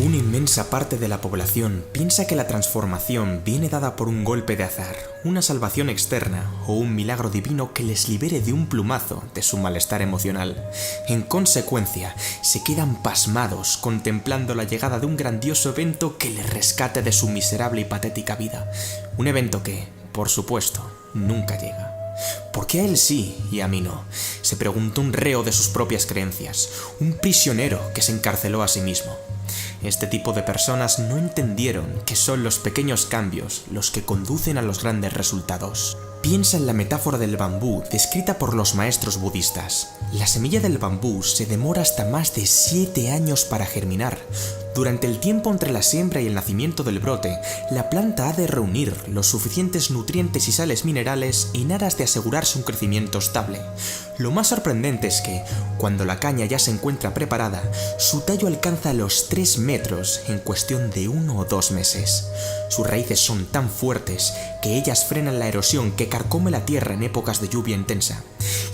Una inmensa parte de la población piensa que la transformación viene dada por un golpe de azar, una salvación externa o un milagro divino que les libere de un plumazo de su malestar emocional. En consecuencia, se quedan pasmados contemplando la llegada de un grandioso evento que les rescate de su miserable y patética vida. Un evento que, por supuesto, nunca llega. ¿Por qué a él sí y a mí no?, se preguntó un reo de sus propias creencias, un prisionero que se encarceló a sí mismo. Este tipo de personas no entendieron que son los pequeños cambios los que conducen a los grandes resultados. Piensa en la metáfora del bambú descrita por los maestros budistas. La semilla del bambú se demora hasta más de 7 años para germinar. Durante el tiempo entre la siembra y el nacimiento del brote, la planta ha de reunir los suficientes nutrientes y sales minerales en aras de asegurarse un crecimiento estable. Lo más sorprendente es que, cuando la caña ya se encuentra preparada, su tallo alcanza los 3 metros en cuestión de 1 o 2 meses. Sus raíces son tan fuertes que ellas frenan la erosión que carcome la tierra en épocas de lluvia intensa.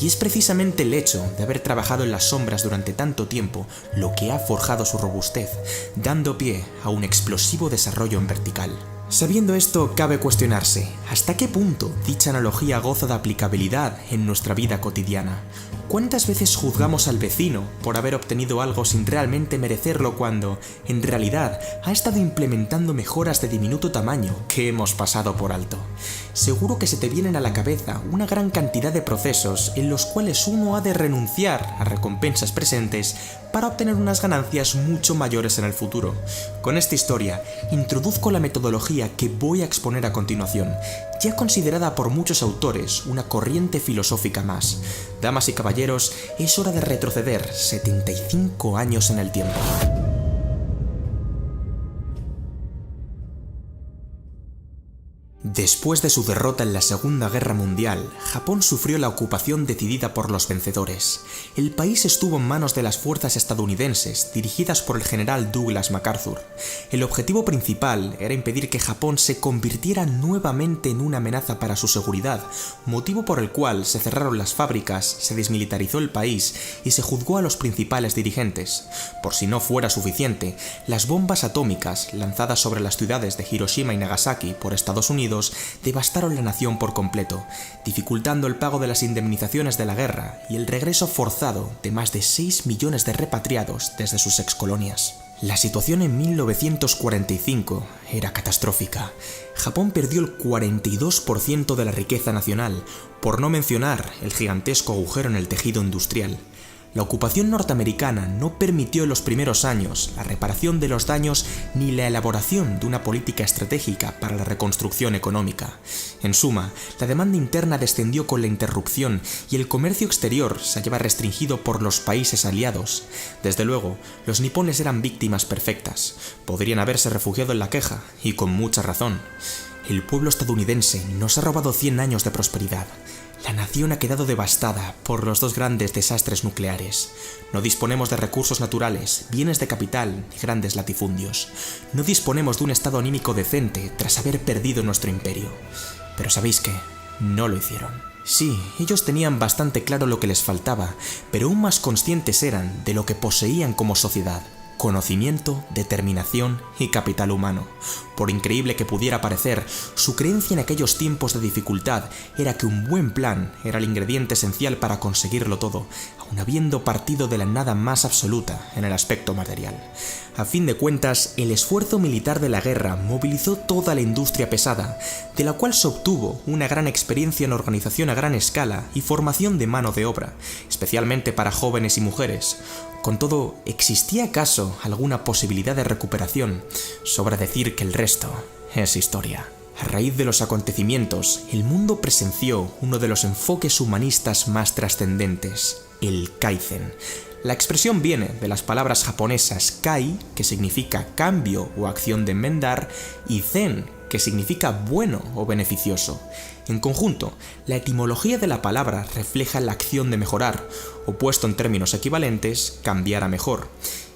Y es precisamente el hecho de haber trabajado en las sombras durante tanto tiempo lo que ha forjado su robustez, dando pie a un explosivo desarrollo en vertical. Sabiendo esto, cabe cuestionarse, ¿hasta qué punto dicha analogía goza de aplicabilidad en nuestra vida cotidiana? ¿Cuántas veces juzgamos al vecino por haber obtenido algo sin realmente merecerlo cuando, en realidad, ha estado implementando mejoras de diminuto tamaño que hemos pasado por alto? Seguro que se te vienen a la cabeza una gran cantidad de procesos en los cuales uno ha de renunciar a recompensas presentes para obtener unas ganancias mucho mayores en el futuro. Con esta historia, introduzco la metodología que voy a exponer a continuación, ya considerada por muchos autores una corriente filosófica más. Damas y caballeros, es hora de retroceder 75 años en el tiempo. Después de su derrota en la Segunda Guerra Mundial, Japón sufrió la ocupación decidida por los vencedores. El país estuvo en manos de las fuerzas estadounidenses, dirigidas por el general Douglas MacArthur. El objetivo principal era impedir que Japón se convirtiera nuevamente en una amenaza para su seguridad, motivo por el cual se cerraron las fábricas, se desmilitarizó el país y se juzgó a los principales dirigentes. Por si no fuera suficiente, las bombas atómicas lanzadas sobre las ciudades de Hiroshima y Nagasaki por Estados Unidos devastaron la nación por completo, dificultando el pago de las indemnizaciones de la guerra y el regreso forzado de más de 6 millones de repatriados desde sus excolonias. La situación en 1945 era catastrófica. Japón perdió el 42% de la riqueza nacional, por no mencionar el gigantesco agujero en el tejido industrial. La ocupación norteamericana no permitió en los primeros años la reparación de los daños ni la elaboración de una política estratégica para la reconstrucción económica. En suma, la demanda interna descendió con la interrupción y el comercio exterior se hallaba restringido por los países aliados. Desde luego, los nipones eran víctimas perfectas. Podrían haberse refugiado en la queja, y con mucha razón. El pueblo estadounidense nos ha robado 100 años de prosperidad. La nación ha quedado devastada por los 2 grandes desastres nucleares. No disponemos de recursos naturales, bienes de capital ni grandes latifundios. No disponemos de un estado anímico decente tras haber perdido nuestro imperio. Pero ¿sabéis qué? No lo hicieron. Sí, ellos tenían bastante claro lo que les faltaba, pero aún más conscientes eran de lo que poseían como sociedad: conocimiento, determinación y capital humano. Por increíble que pudiera parecer, su creencia en aquellos tiempos de dificultad era que un buen plan era el ingrediente esencial para conseguirlo todo, aun habiendo partido de la nada más absoluta en el aspecto material. A fin de cuentas, el esfuerzo militar de la guerra movilizó toda la industria pesada, de la cual se obtuvo una gran experiencia en organización a gran escala y formación de mano de obra, especialmente para jóvenes y mujeres. Con todo, ¿existía acaso alguna posibilidad de recuperación? Sobra decir que el resto es historia. A raíz de los acontecimientos, el mundo presenció uno de los enfoques humanistas más trascendentes, el Kaizen. La expresión viene de las palabras japonesas Kai, que significa cambio o acción de enmendar, y Zen, que significa bueno o beneficioso. En conjunto, la etimología de la palabra refleja la acción de mejorar, o puesto en términos equivalentes, cambiar a mejor.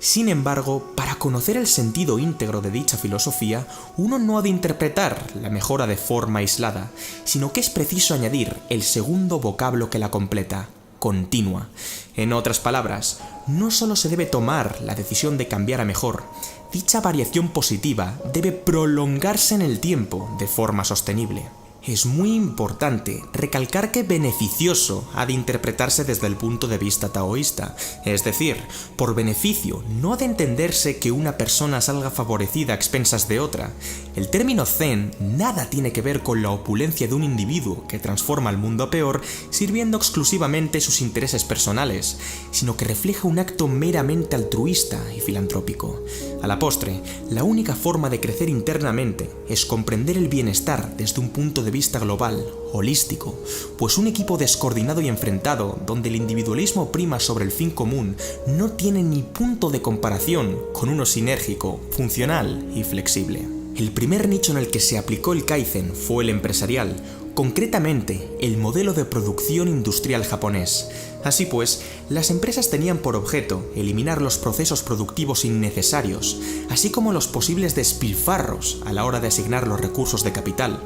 Sin embargo, para conocer el sentido íntegro de dicha filosofía, uno no ha de interpretar la mejora de forma aislada, sino que es preciso añadir el segundo vocablo que la completa: continua. En otras palabras, no solo se debe tomar la decisión de cambiar a mejor, dicha variación positiva debe prolongarse en el tiempo de forma sostenible. Es muy importante recalcar que beneficioso ha de interpretarse desde el punto de vista taoísta, es decir, por beneficio no ha de entenderse que una persona salga favorecida a expensas de otra. El término zen nada tiene que ver con la opulencia de un individuo que transforma al mundo a peor sirviendo exclusivamente sus intereses personales, sino que refleja un acto meramente altruista y filantrópico. A la postre, la única forma de crecer internamente es comprender el bienestar desde un punto de vista global, holístico, pues un equipo descoordinado y enfrentado, donde el individualismo prima sobre el fin común, no tiene ni punto de comparación con uno sinérgico, funcional y flexible. El primer nicho en el que se aplicó el Kaizen fue el empresarial, concretamente el modelo de producción industrial japonés. Así pues, las empresas tenían por objeto eliminar los procesos productivos innecesarios, así como los posibles despilfarros a la hora de asignar los recursos de capital.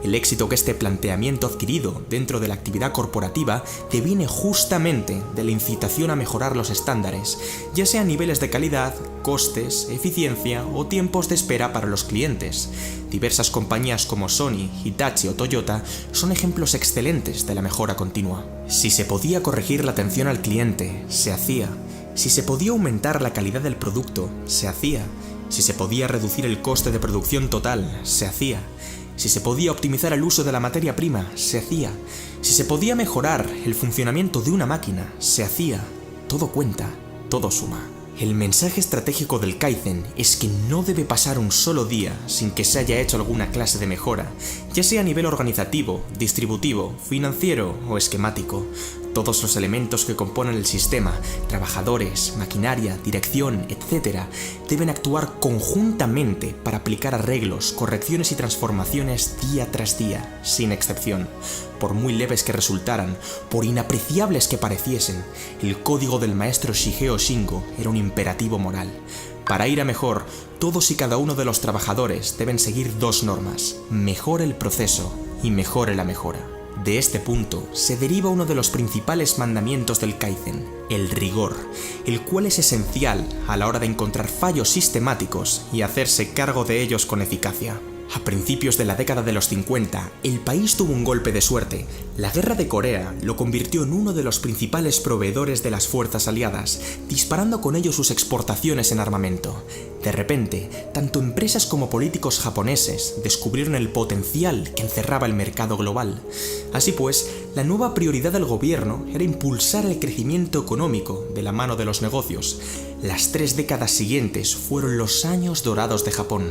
El éxito que este planteamiento adquirido dentro de la actividad corporativa deviene justamente de la incitación a mejorar los estándares, ya sean niveles de calidad, costes, eficiencia o tiempos de espera para los clientes. Diversas compañías como Sony, Hitachi o Toyota son ejemplos excelentes de la mejora continua. Si se podía corregir la atención al cliente, se hacía. Si se podía aumentar la calidad del producto, se hacía. Si se podía reducir el coste de producción total, se hacía. Si se podía optimizar el uso de la materia prima, se hacía. Si se podía mejorar el funcionamiento de una máquina, se hacía. Todo cuenta, todo suma. El mensaje estratégico del Kaizen es que no debe pasar un solo día sin que se haya hecho alguna clase de mejora, ya sea a nivel organizativo, distributivo, financiero o esquemático. Todos los elementos que componen el sistema, trabajadores, maquinaria, dirección, etc., deben actuar conjuntamente para aplicar arreglos, correcciones y transformaciones día tras día, sin excepción. Por muy leves que resultaran, por inapreciables que pareciesen, el código del maestro Shigeo Shingo era un imperativo moral. Para ir a mejor, todos y cada uno de los trabajadores deben seguir dos normas: mejore el proceso y mejore la mejora. De este punto se deriva uno de los principales mandamientos del Kaizen, el rigor, el cual es esencial a la hora de encontrar fallos sistemáticos y hacerse cargo de ellos con eficacia. A principios de la década de los 50, el país tuvo un golpe de suerte. La guerra de Corea lo convirtió en uno de los principales proveedores de las fuerzas aliadas, disparando con ello sus exportaciones en armamento. De repente, tanto empresas como políticos japoneses descubrieron el potencial que encerraba el mercado global. Así pues, la nueva prioridad del gobierno era impulsar el crecimiento económico de la mano de los negocios. Las 3 décadas siguientes fueron los años dorados de Japón,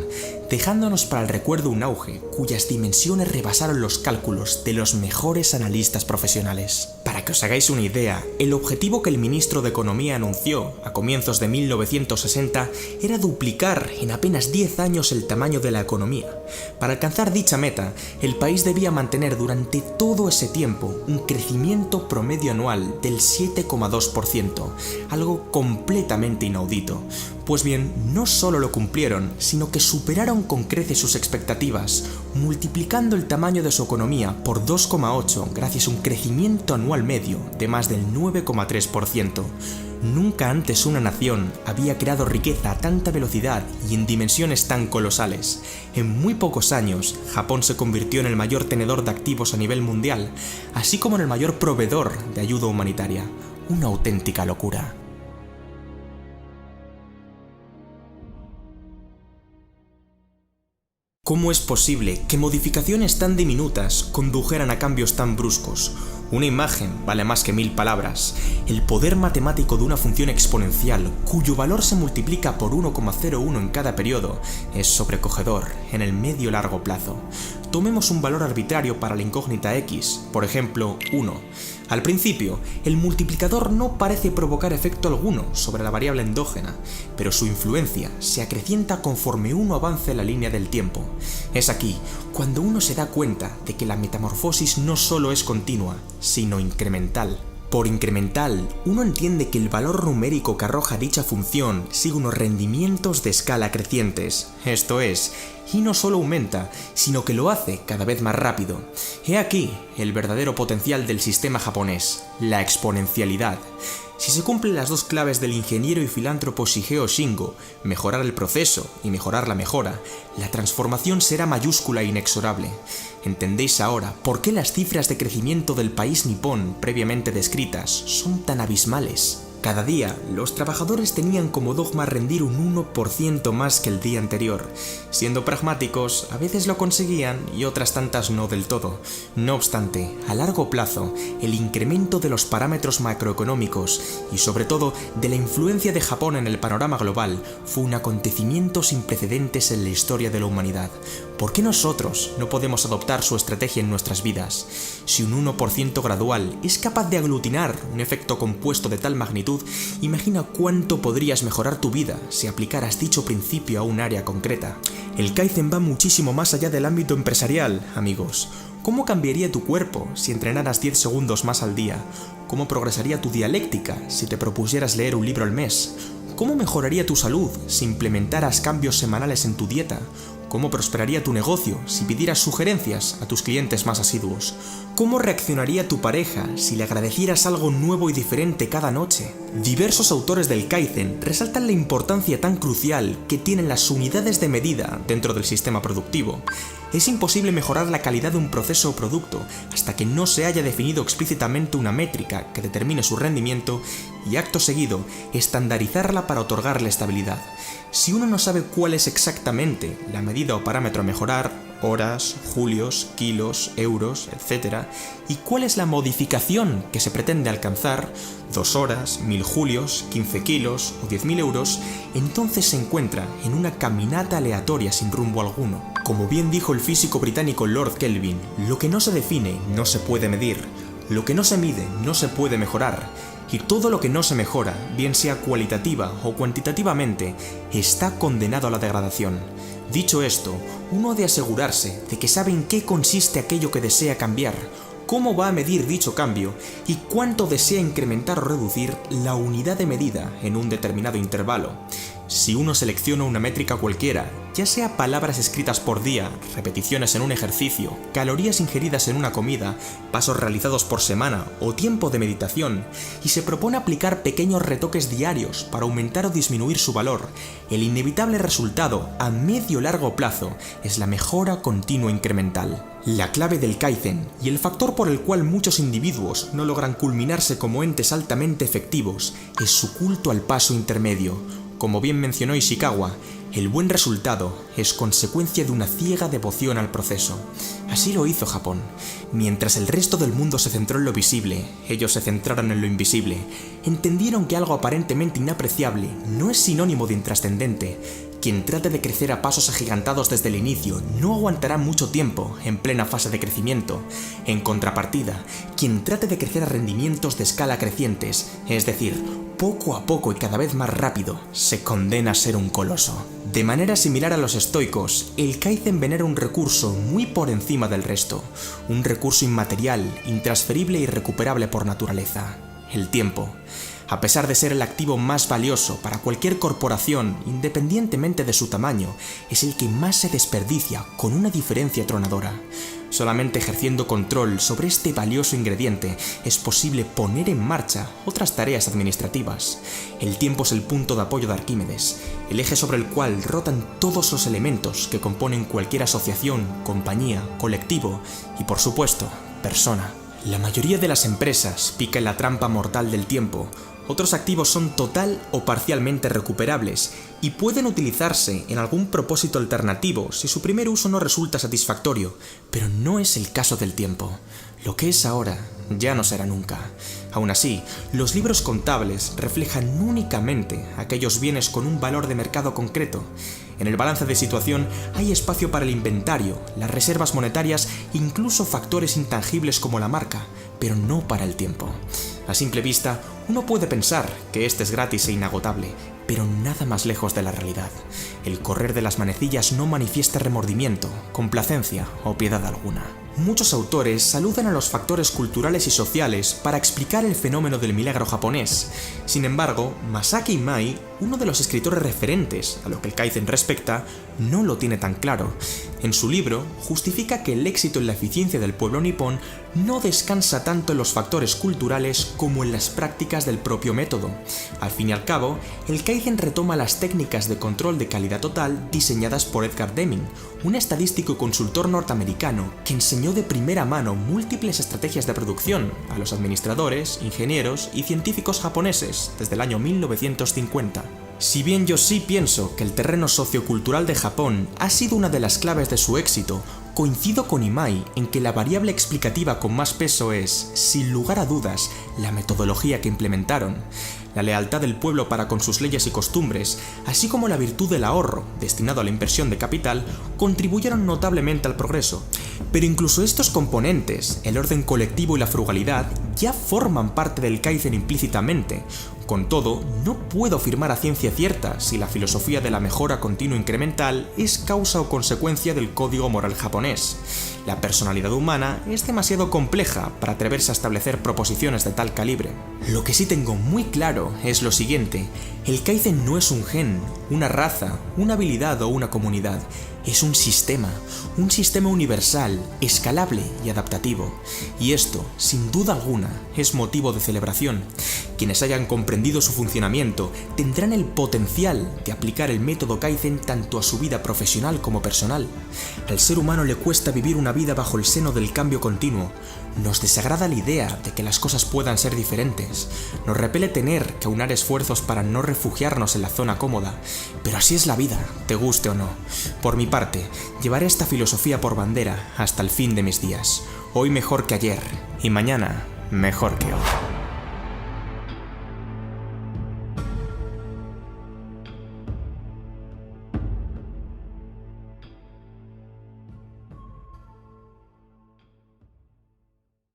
dejándonos para el recuerdo un auge cuyas dimensiones rebasaron los cálculos de los mejores analistas profesionales. Para que os hagáis una idea, el objetivo que el ministro de Economía anunció a comienzos de 1960 era duplicar en apenas 10 años el tamaño de la economía. Para alcanzar dicha meta, el país debía mantener durante todo ese tiempo un crecimiento promedio anual del 7,2%, algo completamente inaudito. Pues bien, no solo lo cumplieron, sino que superaron con creces sus expectativas, multiplicando el tamaño de su economía por 2,8 gracias a un crecimiento anual medio de más del 9,3%. Nunca antes una nación había creado riqueza a tanta velocidad y en dimensiones tan colosales. En muy pocos años, Japón se convirtió en el mayor tenedor de activos a nivel mundial, así como en el mayor proveedor de ayuda humanitaria. Una auténtica locura. ¿Cómo es posible que modificaciones tan diminutas condujeran a cambios tan bruscos? Una imagen vale más que 1000 palabras. El poder matemático de una función exponencial, cuyo valor se multiplica por 1,01 en cada periodo, es sobrecogedor en el medio largo plazo. Tomemos un valor arbitrario para la incógnita x, por ejemplo, 1. Al principio, el multiplicador no parece provocar efecto alguno sobre la variable endógena, pero su influencia se acrecienta conforme uno avance en la línea del tiempo. Es aquí cuando uno se da cuenta de que la metamorfosis no solo es continua, sino incremental. Por incremental, uno entiende que el valor numérico que arroja dicha función sigue unos rendimientos de escala crecientes, esto es, y no solo aumenta, sino que lo hace cada vez más rápido. He aquí el verdadero potencial del sistema japonés, la exponencialidad. Si se cumplen las dos claves del ingeniero y filántropo Shigeo Shingo, mejorar el proceso y mejorar la mejora, la transformación será mayúscula e inexorable. ¿Entendéis ahora por qué las cifras de crecimiento del país nipón previamente descritas son tan abismales? Cada día, los trabajadores tenían como dogma rendir un 1% más que el día anterior. Siendo pragmáticos, a veces lo conseguían y otras tantas no del todo. No obstante, a largo plazo, el incremento de los parámetros macroeconómicos y sobre todo de la influencia de Japón en el panorama global fue un acontecimiento sin precedentes en la historia de la humanidad. ¿Por qué nosotros no podemos adoptar su estrategia en nuestras vidas? Si un 1% gradual es capaz de aglutinar un efecto compuesto de tal magnitud, imagina cuánto podrías mejorar tu vida si aplicaras dicho principio a un área concreta. El Kaizen va muchísimo más allá del ámbito empresarial, amigos. ¿Cómo cambiaría tu cuerpo si entrenaras 10 segundos más al día? ¿Cómo progresaría tu dialéctica si te propusieras leer un libro al mes? ¿Cómo mejoraría tu salud si implementaras cambios semanales en tu dieta? ¿Cómo prosperaría tu negocio si pidieras sugerencias a tus clientes más asiduos? ¿Cómo reaccionaría tu pareja si le agradecieras algo nuevo y diferente cada noche? Diversos autores del Kaizen resaltan la importancia tan crucial que tienen las unidades de medida dentro del sistema productivo. Es imposible mejorar la calidad de un proceso o producto hasta que no se haya definido explícitamente una métrica que determine su rendimiento y, acto seguido, estandarizarla para otorgarle estabilidad. Si uno no sabe cuál es exactamente la medida o parámetro a mejorar, horas, julios, kilos, euros, etc., y cuál es la modificación que se pretende alcanzar, 2 horas, 1000 julios, 15 kilos o 10.000 euros, entonces se encuentra en una caminata aleatoria sin rumbo alguno. Como bien dijo el físico británico Lord Kelvin, lo que no se define no se puede medir, lo que no se mide no se puede mejorar, y todo lo que no se mejora, bien sea cualitativa o cuantitativamente, está condenado a la degradación. Dicho esto, uno ha de asegurarse de que sabe en qué consiste aquello que desea cambiar, cómo va a medir dicho cambio y cuánto desea incrementar o reducir la unidad de medida en un determinado intervalo. Si uno selecciona una métrica cualquiera, ya sea palabras escritas por día, repeticiones en un ejercicio, calorías ingeridas en una comida, pasos realizados por semana o tiempo de meditación, y se propone aplicar pequeños retoques diarios para aumentar o disminuir su valor, el inevitable resultado a medio largo plazo es la mejora continua incremental. La clave del Kaizen y el factor por el cual muchos individuos no logran culminarse como entes altamente efectivos es su culto al paso intermedio. Como bien mencionó Ishikawa, el buen resultado es consecuencia de una ciega devoción al proceso. Así lo hizo Japón. Mientras el resto del mundo se centró en lo visible, ellos se centraron en lo invisible. Entendieron que algo aparentemente inapreciable no es sinónimo de intrascendente. Quien trate de crecer a pasos agigantados desde el inicio no aguantará mucho tiempo en plena fase de crecimiento. En contrapartida, quien trate de crecer a rendimientos de escala crecientes, es decir, poco a poco y cada vez más rápido, se condena a ser un coloso. De manera similar a los estoicos, el Kaizen venera un recurso muy por encima del resto, un recurso inmaterial, intransferible y irrecuperable por naturaleza: el tiempo. A pesar de ser el activo más valioso para cualquier corporación, independientemente de su tamaño, es el que más se desperdicia con una diferencia atronadora. Solamente ejerciendo control sobre este valioso ingrediente es posible poner en marcha otras tareas administrativas. El tiempo es el punto de apoyo de Arquímedes, el eje sobre el cual rotan todos los elementos que componen cualquier asociación, compañía, colectivo y, por supuesto, persona. La mayoría de las empresas pica en la trampa mortal del tiempo. Otros activos son total o parcialmente recuperables y pueden utilizarse en algún propósito alternativo si su primer uso no resulta satisfactorio, pero no es el caso del tiempo. Lo que es ahora ya no será nunca. Aún así, los libros contables reflejan únicamente aquellos bienes con un valor de mercado concreto. En el balance de situación hay espacio para el inventario, las reservas monetarias e incluso factores intangibles como la marca, pero no para el tiempo. A simple vista, uno puede pensar que este es gratis e inagotable, pero nada más lejos de la realidad. El correr de las manecillas no manifiesta remordimiento, complacencia o piedad alguna. Muchos autores saludan a los factores culturales y sociales para explicar el fenómeno del milagro japonés. Sin embargo, Masaaki Imai, uno de los escritores referentes a lo que el Kaizen respecta, no lo tiene tan claro. En su libro, justifica que el éxito en la eficiencia del pueblo nipón no descansa tanto en los factores culturales como en las prácticas del propio método. Al fin y al cabo, el Kaizen retoma las técnicas de control de calidad total diseñadas por Edgar Deming, un estadístico y consultor norteamericano que enseñó de primera mano múltiples estrategias de producción a los administradores, ingenieros y científicos japoneses desde el año 1950. Si bien yo sí pienso que el terreno sociocultural de Japón ha sido una de las claves de su éxito, coincido con Imai en que la variable explicativa con más peso es, sin lugar a dudas, la metodología que implementaron. La lealtad del pueblo para con sus leyes y costumbres, así como la virtud del ahorro, destinado a la inversión de capital, contribuyeron notablemente al progreso. Pero incluso estos componentes, el orden colectivo y la frugalidad, ya forman parte del Kaizen implícitamente. Con todo, no puedo afirmar a ciencia cierta si la filosofía de la mejora continua incremental es causa o consecuencia del código moral japonés. La personalidad humana es demasiado compleja para atreverse a establecer proposiciones de tal calibre. Lo que sí tengo muy claro es lo siguiente: el Kaizen no es un gen, una raza, una habilidad o una comunidad. Es un sistema universal, escalable y adaptativo. Y esto, sin duda alguna, es motivo de celebración. Quienes hayan comprendido su funcionamiento tendrán el potencial de aplicar el método Kaizen tanto a su vida profesional como personal. Al ser humano le cuesta vivir una vida bajo el seno del cambio continuo. Nos desagrada la idea de que las cosas puedan ser diferentes. Nos repele tener que aunar esfuerzos para no refugiarnos en la zona cómoda. Pero así es la vida, te guste o no. Por mi parte, llevaré esta filosofía por bandera hasta el fin de mis días. Hoy mejor que ayer y mañana mejor que hoy.